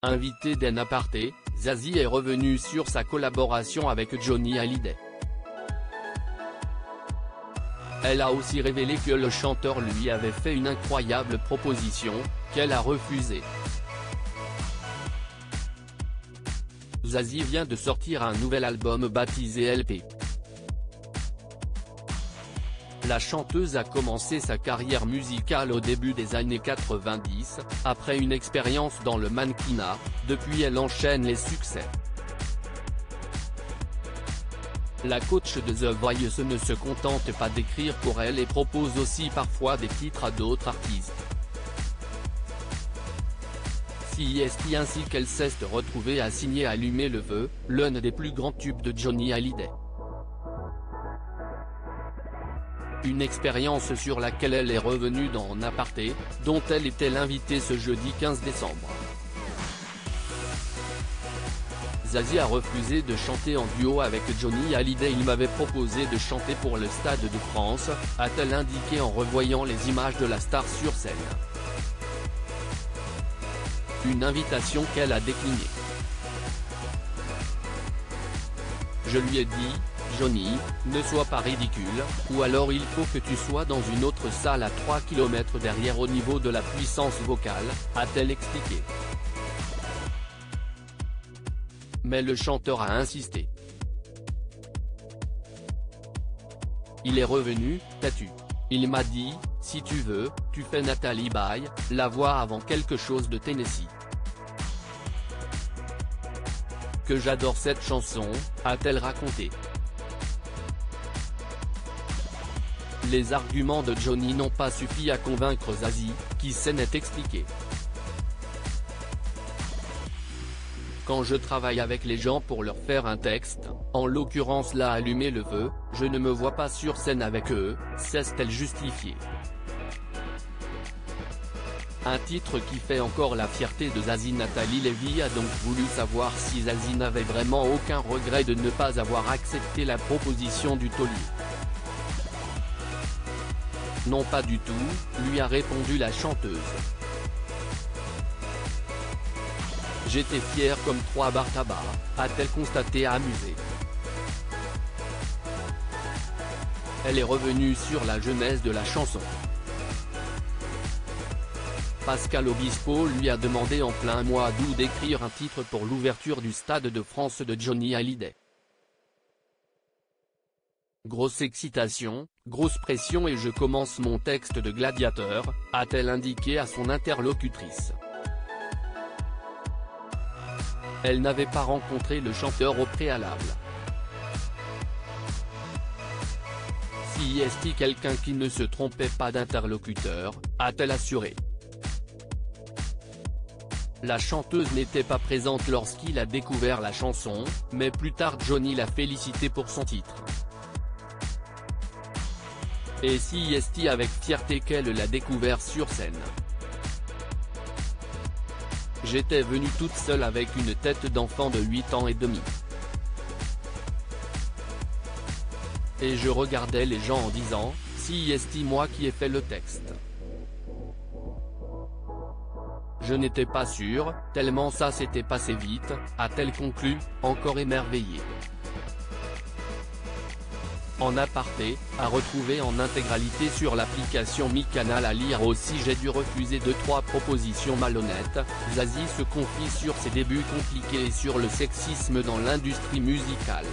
Invitée d'En Aparté, Zazie est revenue sur sa collaboration avec Johnny Hallyday. Elle a aussi révélé que le chanteur lui avait fait une incroyable proposition, qu'elle a refusée. Zazie vient de sortir un nouvel album baptisé LP. La chanteuse a commencé sa carrière musicale au début des années 90, après une expérience dans le mannequinat. Depuis elle enchaîne les succès. La coach de The Voice ne se contente pas d'écrire pour elle et propose aussi parfois des titres à d'autres artistes. CIST ainsi qu'elle s'est retrouvée à signer Allumer le feu, l'un des plus grands tubes de Johnny Hallyday. Une expérience sur laquelle elle est revenue dans En Aparté, dont elle était l'invitée ce jeudi 15 décembre. Zazie a refusé de chanter en duo avec Johnny Hallyday. Il m'avait proposé de chanter pour le Stade de France, a-t-elle indiqué en revoyant les images de la star sur scène. Une invitation qu'elle a déclinée. Je lui ai dit, Johnny, ne sois pas ridicule, ou alors il faut que tu sois dans une autre salle à 3 km derrière au niveau de la puissance vocale, a-t-elle expliqué. Mais le chanteur a insisté. Il est revenu, t'as-tu. Il m'a dit, si tu veux, tu fais Nathalie Baye, la voix avant quelque chose de Tennessee. Que j'adore cette chanson, a-t-elle raconté. Les arguments de Johnny n'ont pas suffi à convaincre Zazie, qui s'en est expliqué. Quand je travaille avec les gens pour leur faire un texte, en l'occurrence là Allumer le feu, je ne me vois pas sur scène avec eux, s'est-elle justifiée. Un titre qui fait encore la fierté de Zazie. Nathalie Lévy a donc voulu savoir si Zazie n'avait vraiment aucun regret de ne pas avoir accepté la proposition du taulier. Non pas du tout, lui a répondu la chanteuse. J'étais fière comme 3 barres tabac, a-t-elle constaté amusée. Elle est revenue sur la genèse de la chanson. Pascal Obispo lui a demandé en plein mois d'août d'écrire un titre pour l'ouverture du Stade de France de Johnny Hallyday. Grosse excitation, grosse pression et je commence mon texte de gladiateur, a-t-elle indiqué à son interlocutrice. Elle n'avait pas rencontré le chanteur au préalable. Si est-il quelqu'un qui ne se trompait pas d'interlocuteur, a-t-elle assuré. La chanteuse n'était pas présente lorsqu'il a découvert la chanson, mais plus tard Johnny l'a félicité pour son titre. Et si est-il avec fierté qu'elle l'a découvert sur scène. J'étais venue toute seule avec une tête d'enfant de 8 ans et demi. Et je regardais les gens en disant, si est-il moi qui ai fait le texte. Je n'étais pas sûre, tellement ça s'était passé vite, a-t-elle conclu, encore émerveillée. En Aparté, à retrouver en intégralité sur l'application Mi Canal. À lire aussi. J'ai dû refuser 2-3 propositions malhonnêtes. Zazie se confie sur ses débuts compliqués et sur le sexisme dans l'industrie musicale.